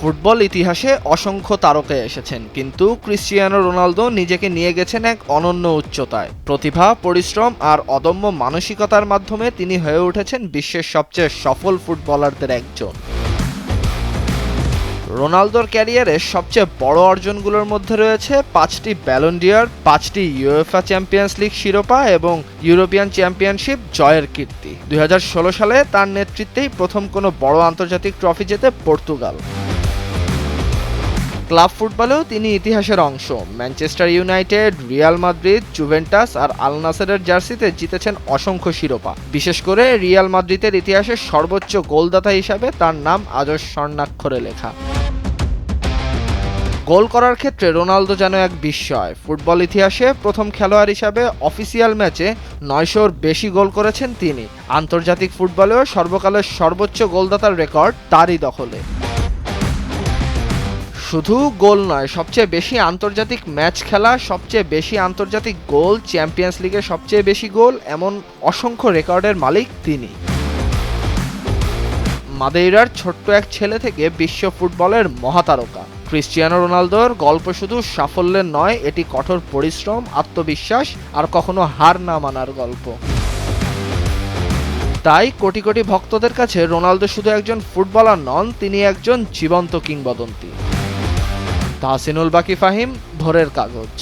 Football ইতিহাসে অসংখ্য তারকা এসেছেন, কিন্তু ক্রিস্টিয়ানো রোনালদো নিজেকে নিয়ে গেছেন এক অনন্য উচ্চতায়। প্রতিভা, পরিশ্রম আর অদম্য মানসিকতার মাধ্যমে তিনি হয়ে উঠেছেন বিশ্বের সবচেয়ে সফল ফুটবলারদের একজন। রোনালদোর ক্যারিয়ারের সবচেয়ে বড় অর্জনগুলোর মধ্যে রয়েছে 5টি ব্যালন ডি'অর, 5টি ইউএফা চ্যাম্পিয়ন্স লিগ শিরোপা এবং ইউরোপিয়ান চ্যাম্পিয়নশিপ জয়ের কীর্তি। 2016 সালে তার নেতৃত্বেই প্রথম কোনো বড় আন্তর্জাতিক ট্রফি জেতে পর্তুগাল। ক্লাব ফুটবলেও তিনি ইতিহাসের অংশ। Manchester United, Real Madrid, Juventus আর আল নাসেরের জার্সিতে জিতেছেন অসংখ্য শিরোপা। বিশেষ করে রিয়াল মাদ্রিদের ইতিহাসের সর্বোচ্চ গোলদাতা হিসাবে তার নাম আজও স্বর্ণাক্ষরে লেখা। গোল করার ক্ষেত্রে রোনালদো যেন এক বিস্ময়। ফুটবল ইতিহাসে প্রথম খেলোয়াড় হিসাবে অফিসিয়াল ম্যাচে 900-র বেশি গোল করেছেন তিনি। আন্তর্জাতিক ফুটবলেও সর্বকালের সর্বোচ্চ গোলদাতার রেকর্ড তারই দখলে। শুধু গোল নয়, সবচেয়ে বেশি আন্তর্জাতিক ম্যাচ খেলা, সবচেয়ে বেশি আন্তর্জাতিক গোল, চ্যাম্পিয়ন্স লিগে সবচেয়ে বেশি গোল, এমন অসংখ্য রেকর্ডের মালিক তিনি। মাদেইরার ছোট্ট এক ছেলে থেকে বিশ্ব ফুটবলের মহাতারকা। ক্রিস্টিয়ানো রোনালদোর গল্প শুধু সাফল্যের নয়, এটি কঠোর পরিশ্রম, আত্মবিশ্বাস আর কখনো হার না মানার গল্প। তাই কোটি কোটি ভক্তদের কাছে রোনালদো শুধু একজন ফুটবলার নন, তিনি একজন জীবন্ত কিংবদন্তি। তাহসিনুল বাকি ফাহিম, ভোরের কাগজ।